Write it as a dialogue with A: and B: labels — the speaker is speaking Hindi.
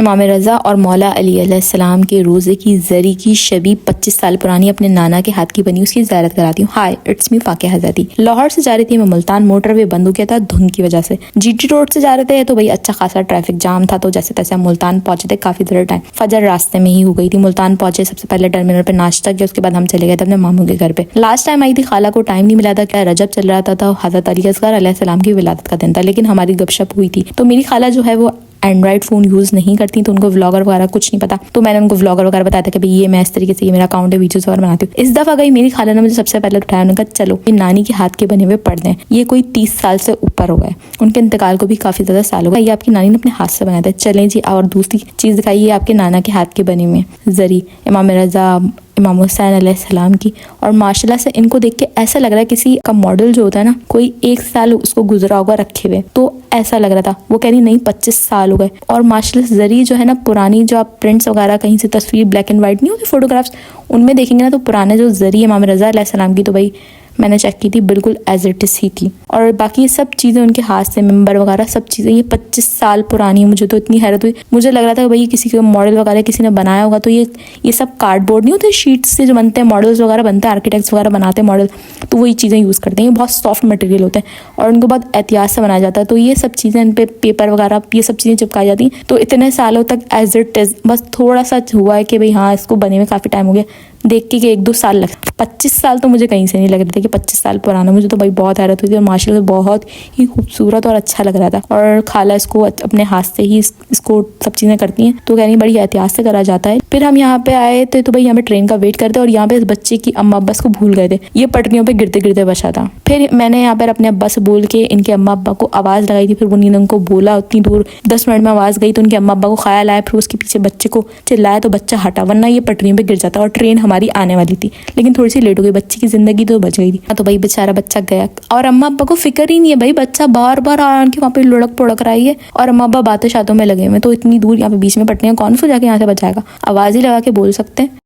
A: इमाम रज़ा और मौला अली अलैहिस्सलाम के रोज़े की जरी की शबी 25 साल पुरानी अपने नाना के हाथ की बनी उसकी ज़ियारत कराती हूँ। हाय, इट्स मी फाकिया हज़रती। लाहौर से जा रही थी मैं मुल्तान, मोटरवे बंद हो गया था धुंध की वजह से। जीटी रोड से जा रहे थे तो भाई अच्छा खासा ट्रैफिक जाम था, तो जैसे तैसे हम मुल्तान पहुंचे थे। काफ़ी ज़्यादा टाइम फजर रास्ते में ही हो गई थी। मुल्तान पहुंचे, सबसे पहले टर्मिनल पे नाश्ता किया, उसके बाद हम चले गए थे अपने मामू के घर पे। लास्ट टाइम आई थी, खाला को टाइम नहीं मिला था, क्या रजब चल रहा था हज़रत अली असगर अलैहिस्सलाम की विलादत का दिन था, लेकिन हमारी गपशप हुई थी। तो मेरी खाला जो है वो एंड्रॉइड फ़ोन यूज़ नहीं करती, तो उनको व्लॉगर वगैरह कुछ नहीं पता। तो मैंने उनको व्लॉगर वगैरह बताया था कि भाई ये मैं इस तरीके से, ये मेरा अकाउंट है, वीडियोस वगैरह बनाती हूँ। इस दफ़ा गई मेरी खाला ने मुझे सबसे पहले उठाया, उन्होंने कहा चलो ये नानी के हाथ के बने हुए पढ़ दें। ये कोई 30 साल से ऊपर हो गए, उनके इंतकाल को भी काफ़ी ज़्यादा साल हो गए। ये आपकी नानी ने अपने हाथ से बनाया था, चलें जी। और दूसरी चीज़ दिखाइए आपके नाना के हाथ के बने हुए जरी इमाम रज़ा, इमाम हुसैन अलैहिस्सलाम की। और माशाल्लाह से इनको देख के ऐसा लग रहा है किसी का मॉडल जो होता है ना, कोई 1 साल उसको गुजरा होगा रखे हुए, तो ऐसा लग रहा था। वो कह रही नहीं 25 साल हो गए। और माशाल्लाह से जरी जो है ना, पुरानी जो आप प्रिंट्स वगैरह कहीं से तस्वीर ब्लैक एंड वाइट नहीं होती फोटोग्राफ्स, उनमें देखेंगे ना तो पुराने जो जरी इमाम रज़ा अलैहिस्सलाम की, तो भाई मैंने चेक की थी, बिल्कुल एज इट इज़ ही थी। और बाकी सब चीज़ें उनके हाथ से, मेंबर वगैरह सब चीज़ें ये 25 साल पुरानी। मुझे तो इतनी हैरत हुई, मुझे लग रहा था कि भाई किसी का मॉडल वगैरह किसी ने बनाया होगा। तो ये सब कार्डबोर्ड नहीं होते, शीट्स से जो बनते हैं मॉडल्स वगैरह बनते हैं, आर्किटेक्ट्स वगैरह बनाते हैं मॉडल, तो वही चीज़ें यूज़ करते हैं। ये बहुत सॉफ्ट मटेरियल होते हैं और उनको बहुत एहतियात से बनाया जाता है। तो ये सब चीज़ें इन पर पेपर वगैरह ये सब चीज़ें चिपकाई जाती हैं। तो इतने सालों तक एज इट इज़, बस थोड़ा सा हुआ है कि भाई हाँ इसको बने में काफ़ी टाइम हो गया, देख के कि 1-2 साल लग। 25 साल तो मुझे कहीं से नहीं लग रहे थे कि 25 साल पुराना। मुझे तो भाई बहुत हैरत हुई थी और माशाल्लाह बहुत ही खूबसूरत और अच्छा लग रहा था। और खाला इसको अपने हाथ से ही इसको सब चीज़ें करती हैं, तो कहनी बड़ी एहतियात से करा जाता है। फिर हम यहाँ पे आए थे तो भाई यहाँ पे ट्रेन का वेट करते, और यहाँ पे इस बच्चे की अम्मा अब्बा को भूल गए थे। ये पटरियों पर गिरते गिरते बचा था। फिर मैंने यहाँ पर अपने अब्बा से बोल के इनके अम्मा अब्बा को आवाज़ लगाई थी। फिर उन्होंने उनको बोला उतनी दूर, 10 मिनट में आवाज़ गई तो उनके अम्मा अब्बा को ख्याल आया। फिर उसके पीछे बच्चे को चिल्लाया तो बच्चा हटा, वरना ये पटरियों पर गिर जाता। और ट्रेन हमारी आने वाली थी, लेकिन थोड़ी सी लेट हो गई। बच्चे की जिंदगी तो बच गई थी। तो भाई बेचारा बच्चा गया, और अम्मा अब्बा को फिक्र ही नहीं है भाई, बच्चा बार बार आके वहाँ पे लुढ़क पुढ़क रही है और अम्मा अब्बा बातों शातों में लगे हुए। तो इतनी दूर यहाँ पे बीच में पटरियां, कौन सा जाके यहाँ से बचाएगा। आवाज़ ही लगा के बोल सकते हैं।